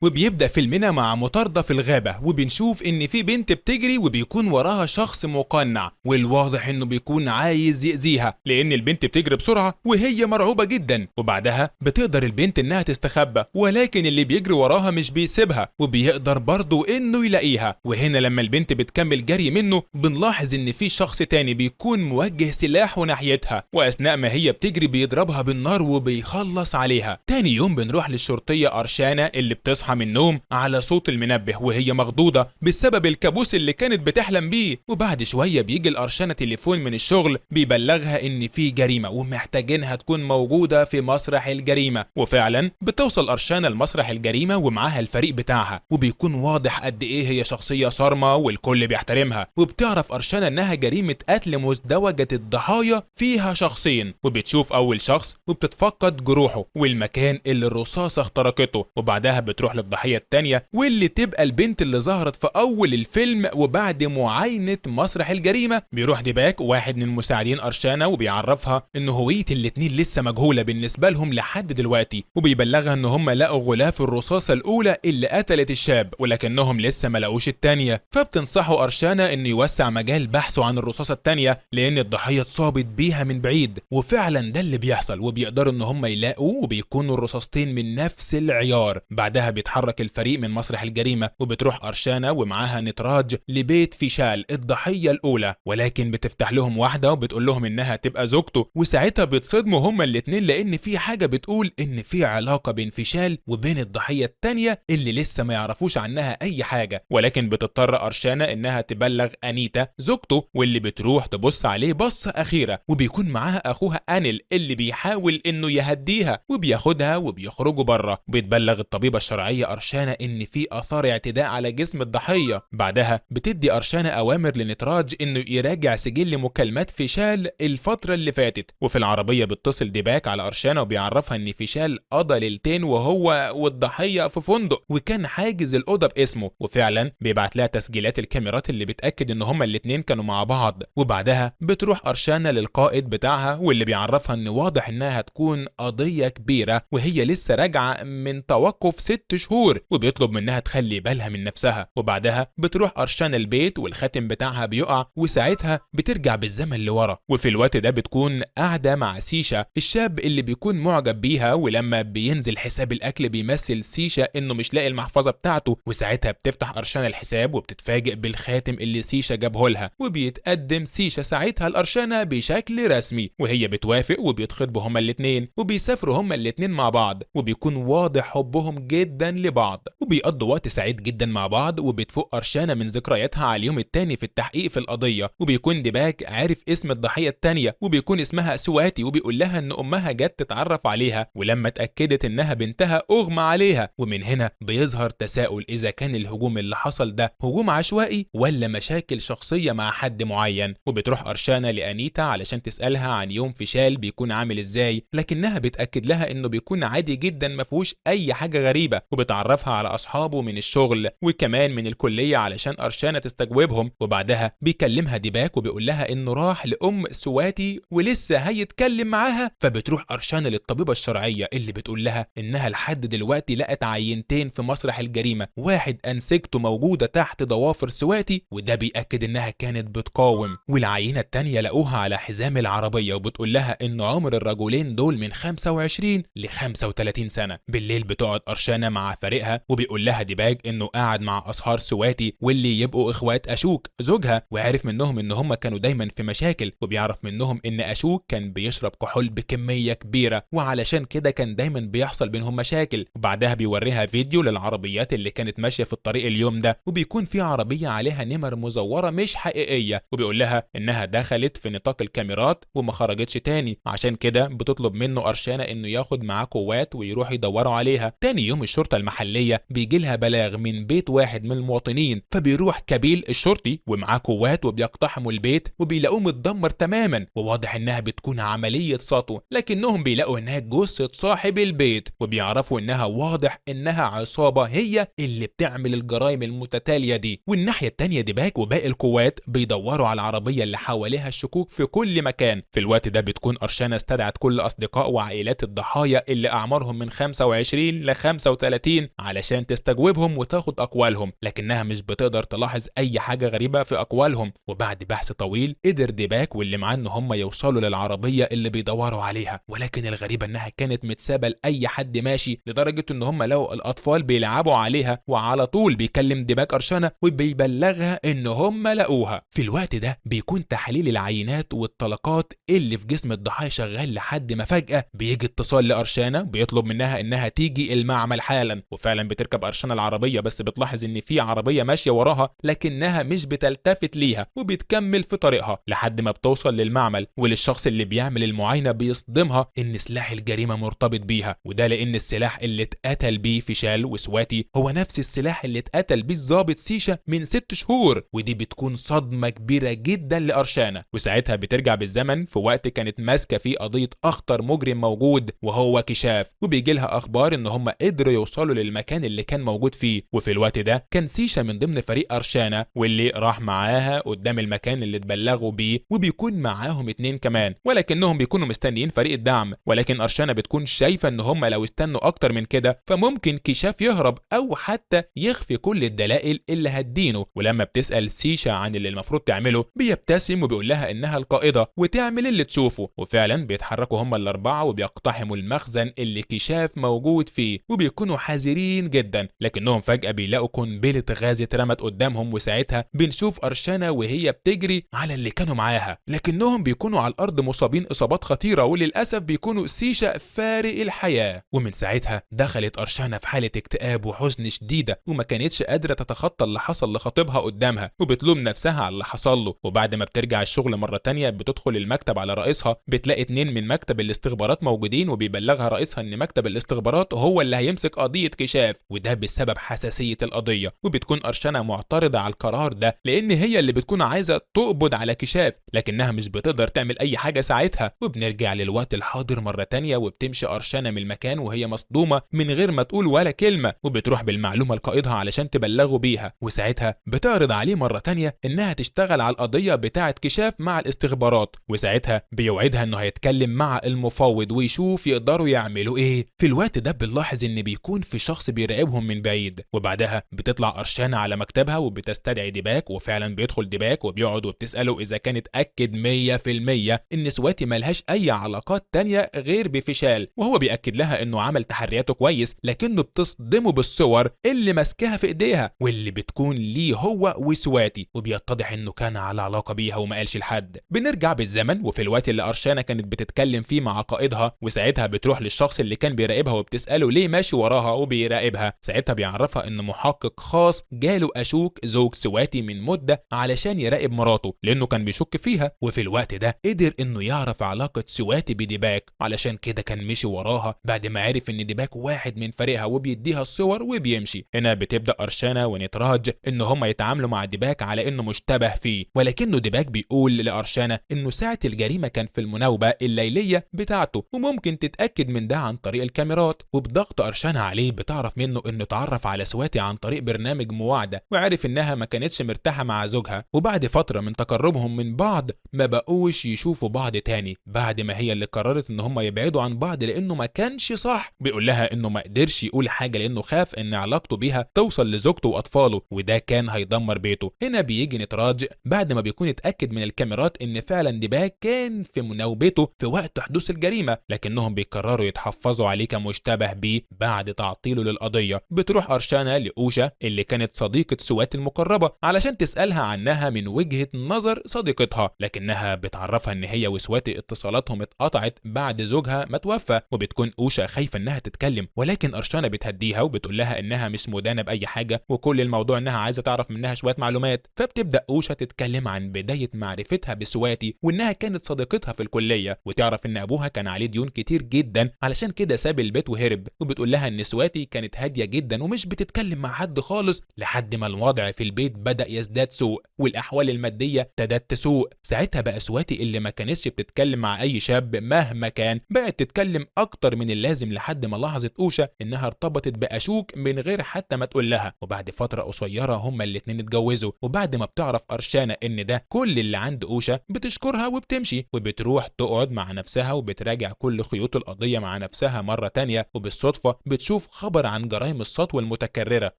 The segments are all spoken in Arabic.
وبيبدأ فيلمنا مع مطاردة في الغابة، وبنشوف ان في بنت بتجري وبيكون وراها شخص مقنع، والواضح انه بيكون عايز يأذيها لان البنت بتجري بسرعة وهي مرعوبة جدا. وبعدها بتقدر البنت انها تستخبى، ولكن اللي بيجري وراها مش بيسيبها وبيقدر برضه انه يلاقيها. وهنا لما البنت بتكمل جري منه بنلاحظ ان في شخص تاني بيكون موجه سلاحه ناحيتها، واثناء ما هي بتجري بيضربها بالنار وبيخلص عليها. تاني يوم بنروح للشرطية أرشانا اللي بتصحى من النوم على صوت المنبه وهي مخضوضة بسبب الكابوس اللي كانت بتحلم بيه. وبعد شوية بيجي الأرشانة تليفون من الشغل بيبلغها ان في جريمة ومحتاجينها تكون موجودة في مسرح الجريمة. وفعلا بتوصل أرشانة لمسرح الجريمة ومعاها الفريق بتاعها، وبيكون واضح قد ايه هي شخصية صارمة والكل بيحترمها. وبتعرف أرشانة انها جريمة قتل مزدوجة الضحايا فيها شخصين، وبتشوف اول شخص وبتتفقد جروحه والمكان اللي الرصاصة اخترقته. وبعدها بتروح للضحية التانية واللي تبقى البنت اللي ظهرت في اول الفيلم. وبعد معاينة مسرح الجريمة بيروح ديباك واحد من مساعدين أرشانة وبيعرفها ان هوية الاتنين لسه مجهولة بالنسبة لهم لحد دلوقتي، وبيبلغها ان هم لقوا غلاف الرصاصة الاولى اللي قتلت الشاب ولكنهم لسه ما لقوش التانية. فبتنصحوا أرشانة انه يوسع مجال بحثه عن الرصاصة التانية لان الضحية اتصابت بيها من بعيد. وفعلا ده اللي بيحصل، وبيقدروا ان هم يلاقوا وبيكونوا الرصاصتين من نفس العيار. بعدها بيتحرك الفريق من مسرح الجريمة وبتروح أرشانة ومعاها نتراج لبيت فيشال الضحية الأولى، ولكن بتفتح لهم واحدة وبتقول لهم إنها تبقى زوجته. وساعتها بيتصدموا هما الاتنين لأن في حاجة بتقول إن في علاقة بين فيشال وبين الضحية التانية اللي لسه ما يعرفوش عنها أي حاجة. ولكن بتضطر أرشانة إنها تبلغ أنيتا زوجته، واللي بتروح تبص عليه بصة أخيرة، وبيكون معاها أخوها أنيل اللي بيحاول إنه يهديها وبياخدها وبيخرجوا بره. بيتبلغ الطبيبة الشرعية أرشانة إن في آثار اعتداء على جسم الضحية. بعدها بتدي أرشانة أوامر لنتراج إنه يراجع سجل مكالمات فيشال الفترة اللي فاتت. وفي العربية بيتصل ديباك على أرشانة وبيعرفها إن فيشال قضى ليلتين وهو والضحية في فندق وكان حاجز الأوضة باسمه. وفعلا بيبعت لها تسجيلات الكاميرات اللي بتأكد إن هما الاتنين كانوا مع بعض. وبعدها بتروح أرشانة للقائد بتاعها واللي بيعرفها إن واضح إنها هتكون قضية كبيرة وهي لسه راجعة من توقف 6 شهور، وبيطلب منها تخلي بالها من نفسها. وبعدها بتروح أرشانة البيت والخاتم بتاعها بيقع، وساعتها بترجع بالزمن لورا. وفي الوقت ده بتكون قاعدة مع سيشا الشاب اللي بيكون معجب بيها، ولما بينزل حساب الأكل بيمثل سيشا إنه مش لاقي المحفظة بتاعته. وساعتها بتفتح أرشانة الحساب وبتتفاجئ بالخاتم اللي سيشا جابه لها، وبيتقدم سيشا ساعتها لأرشانة بشكل رسمي وهي بتوافق، وبيتخطبوا هما الاتنين وبيسافروا هما الاتنين مع بعض، وبيكون واضح حبهم جدا لبعض وبيقضوا وقت سعيد جدا مع بعض. وبتفوق أرشانة من ذكرياتها على اليوم التاني في التحقيق في القضية، وبيكون ديباك عارف اسم الضحية التانية وبيكون اسمها سواتي، وبيقول لها ان امها جت تتعرف عليها ولما اتأكدت انها بنتها اغمى عليها. ومن هنا بيظهر تساؤل اذا كان الهجوم اللي حصل ده هجوم عشوائي ولا مشاكل شخصية مع حد معين. وبتروح أرشانة لأنيتا علشان تسألها عن يوم فيشال بيكون عامل ازاي، لكنها بتأكد لها انه بيكون عادي جدا مفهوش اي حاجة غريبة. وبتعرفها على اصحابه من الشغل وكمان من الكلية علشان أرشانة تستجوبهم. وبعدها بيكلمها ديباك وبيقول لها انه راح لأم سواتي ولسه هيتكلم معاها. فبتروح أرشانة للطبيبة الشرعية اللي بتقول لها انها لحد دلوقتي لقت عينتين في مسرح الجريمة، واحد انسجته موجودة تحت ضوافر سواتي وده بيأكد انها كانت بتقاوم، والعينة التانية لقوها على حزام العربية. وبتقول لها ان عمر الرجلين دول من 25 ل 35 سنة. بالليل بتقعد أرشانة مع فريقها وبيقول لها ديباك انه قاعد مع أصهار سواتي واللي يبقوا اخوات أشوك زوجها، وعرف منهم ان هم كانوا دايما في مشاكل، وبيعرف منهم ان أشوك كان بيشرب كحول بكمية كبيرة وعلشان كده كان دايما بيحصل بينهم مشاكل. وبعدها بيوريها فيديو للعربيات اللي كانت ماشية في الطريق اليوم ده، وبيكون في عربية عليها نمر مزورة مش حقيقية، وبيقول لها انها دخلت في نطاق الكاميرات وما خرجتش تاني. عشان كده بتطلب منه أرشانة انه ياخد معاه قوات ويروح يدوروا عليها. تاني يوم الشرطة المحلية بيجي لها بلاغ من بيت واحد من المواطنين، فبيروح كبيل الشرطي ومعاه قوات وبيقتحموا البيت وبيلاقوه متدمر تماما، وواضح انها بتكون عملية سطو، لكنهم بيلاقوا انها جثة صاحب البيت وبيعرفوا انها واضح انها عصابة هي اللي بتعمل الجرائم المتتالية دي. والناحية التانية ديباك وباقي القوات بيدوروا على العربية اللي حواليها الشكوك في كل مكان. في الوقت ده بتكون أرشانة استدعت كل أصدقاء وعائلات الضحايا اللي أعمارهم من 25 ل 35 جاهزين علشان تستجوبهم وتاخد اقوالهم، لكنها مش بتقدر تلاحظ اي حاجه غريبه في اقوالهم. وبعد بحث طويل قدر ديباك واللي معاه ان هم يوصلوا للعربيه اللي بيدوروا عليها، ولكن الغريبه انها كانت متسابه لاي حد ماشي، لدرجه ان هم لقوا الاطفال بيلعبوا عليها، وعلى طول بيكلم ديباك أرشانة وبيبلغها ان هم لقوها. في الوقت ده بيكون تحليل العينات والطلقات اللي في جسم الضحايا شغال، لحد ما فجأة بيجي اتصال لأرشانة بيطلب منها انها تيجي المعمل حالا. وفعلا بتركب أرشانة العربية، بس بتلاحظ ان في عربية ماشية وراها لكنها مش بتلتفت ليها وبتكمل في طريقها لحد ما بتوصل للمعمل. وللشخص اللي بيعمل المعاينة بيصدمها ان سلاح الجريمة مرتبط بيها، وده لان السلاح اللي اتقتل بيه فيشال وسواتي هو نفس السلاح اللي اتقتل بيه الضابط سيشا من 6 شهور. ودي بتكون صدمة كبيرة جدا لأرشانة، وساعتها بترجع بالزمن في وقت كانت ماسكة فيه قضية اخطر مجرم موجود وهو كشاف، وبيجي لها اخبار ان هم قدروا يوصلوا للمكان اللي كان موجود فيه. وفي الوقت ده كان سيشا من ضمن فريق أرشانة واللي راح معاها قدام المكان اللي اتبلغوا بيه، وبيكون معاهم 2 كمان، ولكنهم بيكونوا مستنيين فريق الدعم. ولكن أرشانة بتكون شايفة ان هم لو استنوا اكتر من كده فممكن كشاف يهرب او حتى يخفي كل الدلائل اللي هتدينه. ولما بتسأل سيشا عن اللي المفروض تعمله بيبتسم وبيقول لها انها القائدة وتعمل اللي تشوفه. وفعلا بيتحركوا هم ال4 وبيقتحموا المخزن اللي كشاف موجود فيه، وبيكونوا حذرين جدا، لكنهم فجأة بيلاقوا قنبلة غاز اترمت قدامهم. وساعتها بنشوف أرشانة وهي بتجري على اللي كانوا معاها، لكنهم بيكونوا على الأرض مصابين إصابات خطيرة، وللأسف بيكونوا سيشا فارق الحياة. ومن ساعتها دخلت أرشانة في حالة اكتئاب وحزن شديدة، وما كانتش قادرة تتخطى اللي حصل لخطيبها قدامها، وبتلوم نفسها على اللي حصل له. وبعد ما بترجع الشغل مرة تانية بتدخل المكتب على رئيسها، بتلاقي 2 من مكتب الاستخبارات موجودين، وبيبلغها رئيسها ان مكتب الاستخبارات هو اللي هيمسك قضية كشاف، وده بسبب حساسية القضية. وبتكون أرشانة معترضة على القرار ده لان هي اللي بتكون عايزة تقبض على كشاف، لكنها مش بتقدر تعمل اي حاجة ساعتها. وبنرجع للوقت الحاضر مرة تانية، وبتمشي أرشانة من المكان وهي مصدومة من غير ما تقول ولا كلمة، وبتروح بالمعلومة لقائدها علشان تبلغه بيها. وساعتها بتعرض عليه مرة تانية انها تشتغل على القضية بتاعة كشاف مع الاستخبارات، وساعتها بيوعدها انه هيتكلم مع المفاوض ويشوف يقدروا يعملوا ايه. في الوقت ده بنلاحظ ان بيكون في شخص بيراقبهم من بعيد، وبعدها بتطلع أرشانة على مكتبها وبتستدعي ديباك. وفعلا بيدخل ديباك وبيقعد وبتسأله اذا كان اتأكد 100% ان سواتي ملهاش اي علاقات تانية غير بفشال، وهو بيأكد لها انه عمل تحرياته كويس، لكنه بتصدمه بالصور اللي ماسكاها في ايديها واللي بتكون ليه هو وسواتي، وبيتضح انه كان على علاقة بيها وما قالش لحد. بنرجع بالزمن وفي الوقت اللي أرشانة كانت بتتكلم فيه مع قائدها، وساعتها بتروح للشخص اللي كان بيراقبها وبتسأله ليه ماشي وراها وبيراقبها. ساعتها بيعرفها ان محقق خاص جاله أشوك زوج سواتي من مدة علشان يراقب مراته لانه كان بيشك فيها، وفي الوقت ده قدر انه يعرف علاقة سواتي بديباك، علشان كده كان مشي وراها بعد ما عرف ان ديباك واحد من فريقها وبيديها الصور وبيمشي. هنا بتبدأ أرشانة ونتراج ان هم يتعاملوا مع ديباك على انه مشتبه فيه، ولكنه ديباك بيقول لأرشانة انه ساعة الجريمة كان في المناوبة الليلية بتاعته، وممكن تتأكد من ده عن طريق الكاميرات. وبضغط أرشانة عليه بتعرف منه انه اتعرف على سواتي عن طريق برنامج مواعدة، وعرف انها ما كانتش مرتاحة مع زوجها، وبعد فترة من تقربهم من بعض ما بقوش يشوفوا بعض تاني، بعد ما هي اللي قررت ان هم يبعدوا عن بعض لانه ما كانش صح. بيقول لها انه ما قدرش يقول حاجة لانه خاف ان علاقته بيها توصل لزوجته واطفاله، وده كان هيدمر بيته. هنا بيجي نتراج بعد ما بيكون اتأكد من الكاميرات ان فعلا ديباك كان في مناوبته في وقت حدوث الجريمة، لكنهم بيقرروا يتحفظوا عليه كمشتبه بيه بعد تعطيله للقضية. بتروح أرشانة لأوشا اللي كانت صديقة سواتي المقربة علشان تسألها عنها من وجهة نظر صديقتها، لكنها بتعرفها ان هي وسواتي اتصالاتهم اتقطعت بعد زوجها ما توفى. وبتكون أوشا خايفة انها تتكلم، ولكن أرشانة بتهديها وبتقول لها انها مش مدانة بأي حاجة، وكل الموضوع انها عايزة تعرف منها شوية معلومات. فبتبدأ أوشا تتكلم عن بداية معرفتها بسواتي، وانها كانت صديقتها في الكلية، وتعرف ان ابوها كان عليه ديون كتير جدا علشان كده ساب البيت وهرب. وبتقول لها ان سواتي كانت هادية جدا ومش بتتكلم مع حد خالص لحد ما الوضع في البيت بدأ يزداد سوء والاحوال المادية ابتدت تسوء. ساعتها بقى سواتي اللي ما كانتش بتتكلم مع اي شاب مهما كان بقت تتكلم اكتر من اللازم، لحد ما لاحظت أوشا انها ارتبطت بأشوك من غير حتى ما تقول لها. وبعد فترة قصيرة هما الاتنين اتجوزوا. وبعد ما بتعرف أرشانة ان ده كل اللي عند أوشا بتشكرها وبتمشي، وبتروح تقعد مع نفسها وبتراجع كل خيوط القضية مع نفسها مرة تانية. وبالصدفة بتشوف خبر عن جرائم السطو المتكررة،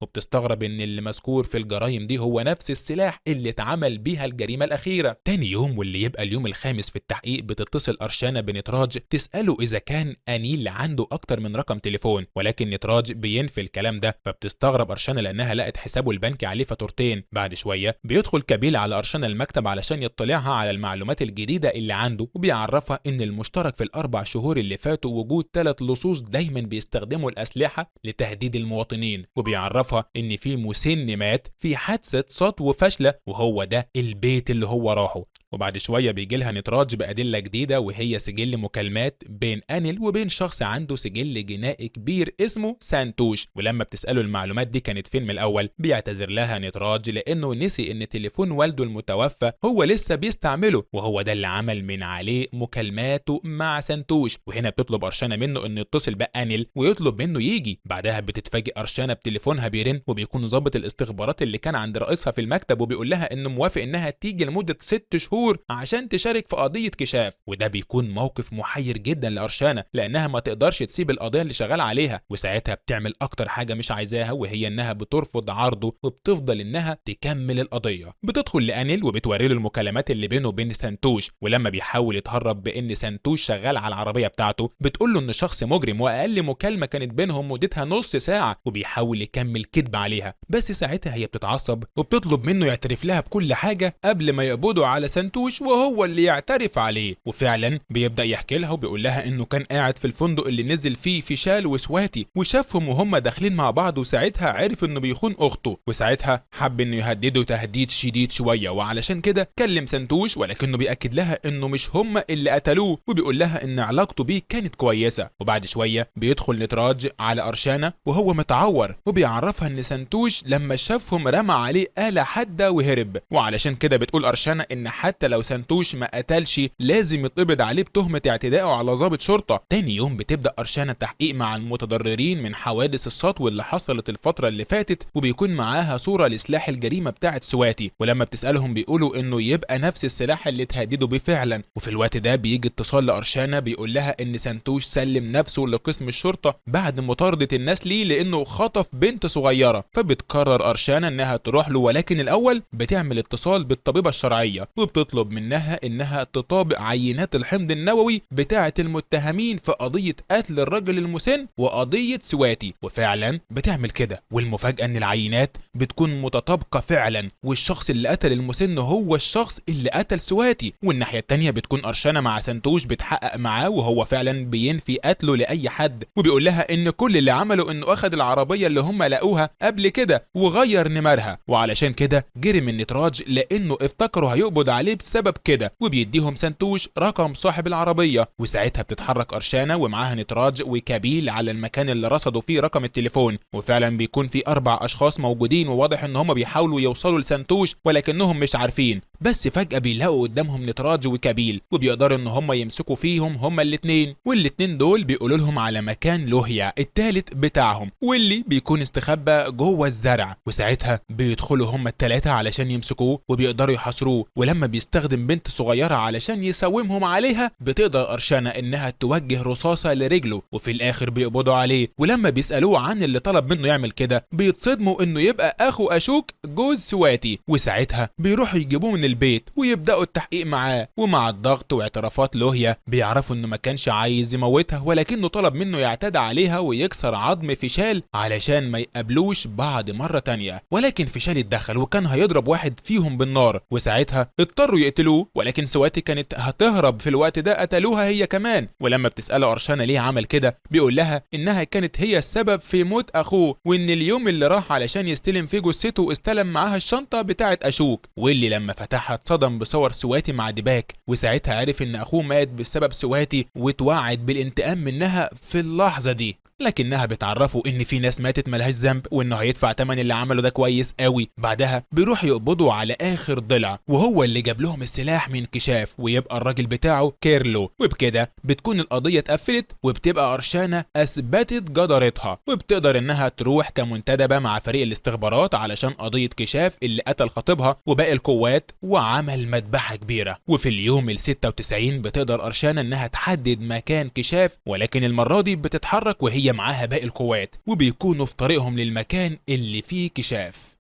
وبتستغرب ان اللي مذكور في الجرائم دي هو نفس السلاح اللي اتعمل بيها الجريمة الأخيرة. تاني يوم واللي يبقى اليوم الخامس في التحقيق بتتصل أرشانا بنتراج تسأله إذا كان أنيل عنده أكتر من رقم تليفون، ولكن نتراج بينفي الكلام ده. فبتستغرب أرشانا لأنها لقت حسابه البنكي عليه فاتورتين. بعد شوية بيدخل كابيل على أرشانا المكتب علشان يطلعها على المعلومات الجديدة اللي عنده، وبيعرفها إن المشترك في ال4 شهور اللي فاتوا وجود 3 لصوص دايما بيستخدموا الأسلحة لتهديد المواطنين، وبيعرفها إن في مسن مات في حادثة سطو فاشلة وهو ده البيت اللي هو راحه. وبعد شوية بيجي لها نتراج بأدلة جديدة وهي سجل مكالمات بين أنيل وبين شخص عنده سجل جنائي كبير اسمه سانتوش، ولما بتسأله المعلومات دي كانت فين من الأول بيعتذر لها نتراج لأنه نسي إن تليفون والده المتوفى هو لسه بيستعمله، وهو ده اللي عمل من عليه مكالماته مع سانتوش. وهنا بتطلب أرشانا منه إنه يتصل بأنيل ويطلب منه يجي. بعدها بتتفاجئ أرشانا بتليفونها بيرن وبيكون ضابط الاستخبارات اللي كان عند رئيسها في المكتب، وبيقول لها إنه موافق إنها تيجي لمدة 6 شهور عشان تشارك في قضية كشاف. وده بيكون موقف محير جدا لأرشانا لأنها ما تقدرش تسيب القضية اللي شغال عليها، وساعتها بتعمل أكتر حاجة مش عايزاها وهي إنها بترفض عرضه وبتفضل إنها تكمل القضية. بتدخل لأنيل وبتوري له المكالمات اللي بينه وبين سانتوش، ولما بيحاول يتهرب بإن سانتوش شغال على العربية بتاعته بتقول له إن شخص مجرم وأقل مكالمة كانت بينهم مدتها نص ساعة، وبيحاول يكمل كذب عليها. بس ساعتها هي بتتعصب وبتطلب منه يعترف لها بكل حاجة قبل ما يقبضوا على سانتوش وهو اللي يعترف عليه. وفعلا بيبدأ يحكي لها وبيقول لها انه كان قاعد في الفندق اللي نزل فيه فيشال وسواتي وشافهم وهم داخلين مع بعض، وساعتها عرف انه بيخون اخته، وساعتها حب انه يهدده تهديد شديد شويه، وعلشان كده كلم سانتوش ولكنه بيأكد لها انه مش هم اللي قتلوه، وبيقول لها ان علاقته بيه كانت كويسه. وبعد شويه بيدخل نتراج على أرشانا وهو متعور وبيعرفها ان سانتوش لما شافهم رمى عليه آلة حادة وهرب، وعلشان كده بتقول أرشانا ان حتى لو سانتوش ما قتلش لازم يتقبض عليه بتهمة اعتدائه على ضابط شرطة. تاني يوم بتبدأ أرشانا تحقيق مع المتضررين من حوادث السطو اللي حصلت الفترة اللي فاتت، وبيكون معاها صورة لسلاح الجريمة بتاعت سواتي، ولما بتسألهم بيقولوا انه يبقى نفس السلاح اللي تهددوا بيه فعلا. وفي الوقت ده بيجي اتصال لأرشانا بيقول لها ان سانتوش سلم نفسه لقسم الشرطة بعد مطاردة الناس ليه لانه خطف بنت صغيرة. فبتقرر أرشانا انها تروح له، ولكن الاول بتعمل اتصال بالطبيبة الشرعية وبتطلب منها انها تطابق عينات الحمض النووي بتاعة المتهمين في قضية قتل الرجل المسن وقضية سواتي، وفعلا بتعمل كده. والمفاجأة ان العينات بتكون متطابقة فعلا، والشخص اللي قتل المسن هو الشخص اللي قتل سواتي. والناحية التانية بتكون أرشانا مع سانتوش بتحقق معاه وهو فعلا بينفي قتله لأي حد، وبيقول لها ان كل اللي عمله انه اخد العربية اللي هم لقوها قبل كده وغير نمرها، وعلشان كده جري من نتراج لانه افتكروا هيقبض عليه بسبب كده، وبيديهم سانتوش رقم صاحب العربية. وساعتها بتتحرك أرشانا ومعاها نتراج وكابيل على المكان اللي رصدوا فيه رقم التليفون، وفعلا بيكون في 4 أشخاص موجودين، وواضح ان هم بيحاولوا يوصلوا لسانتوش ولكنهم مش عارفين. بس فجأة بيلاقوا قدامهم نتراج وكابيل وبيقدروا ان هم يمسكوا فيهم هما الاتنين، والاتنين دول بيقولوا لهم على مكان لوهيا التالت بتاعهم واللي بيكون استخبى جوه الزرع. وساعتها بيدخلوا هما ال3 علشان يمسكوه وبيقدروا يحاصروه، ولما بيستخدم بنت صغيرة علشان يساومهم عليها بتقدر أرشانا انها توجه رصاصة لرجله، وفي الاخر بيقبضوا عليه. ولما بيسألوه عن اللي طلب منه يعمل كده بيتصدموا انه يبقى اخو اشوك جوز سواتي، وساعتها بيروحوا يجيبوه من البيت ويبدأوا التحقيق معاه. ومع الضغط واعترافات لوهيا بيعرفوا انه ما كانش عايز يموتها ولكنه طلب منه يعتدى عليها ويكسر عظم فيشال علشان ما يقابلوش بعض مرة تانية، ولكن فيشال اتدخل وكان هيضرب واحد فيهم بالنار، وساعتها اضطروا يقتلوه. ولكن سواتي كانت هتهرب في الوقت ده قتلوها هي كمان. ولما بتسأله أرشانا ليه عمل كده بيقول لها انها كانت هي السبب في موت اخوه، وان اليوم اللي راح علشان يستلم فيه جثته استلم معاها الشنطة بتاعت اشوك، واللي لما فتحها اتصدم بصور سواتي مع ديباك، وساعتها عرف ان اخوه مات بسبب سواتي واتوعد بالانتقام منها في اللحظة دي. لكنها بتعرفه ان في ناس ماتت ملهاش ذنب وانه هيدفع تمن اللي عمله ده كويس قوي. بعدها بيروح يقبضوا على اخر ضلع وهو اللي جاب لهم السلاح من كشاف، ويبقى الراجل بتاعه كيرلو. وبكده بتكون القضية اتقفلت وبتبقى أرشانا اثبتت جدارتها، وبتقدر انها تروح كمنتدبة مع فريق الاستخبارات علشان قضية كشاف اللي قتل خطيبها وباقي القوات وعمل مذبحة كبيرة. وفي اليوم ال96 بتقدر أرشانا انها تحدد مكان كشاف، ولكن المرة دي بتتحرك وهي وجاية معاها باقي القوات، وبيكونوا في طريقهم للمكان اللي فيه كشاف.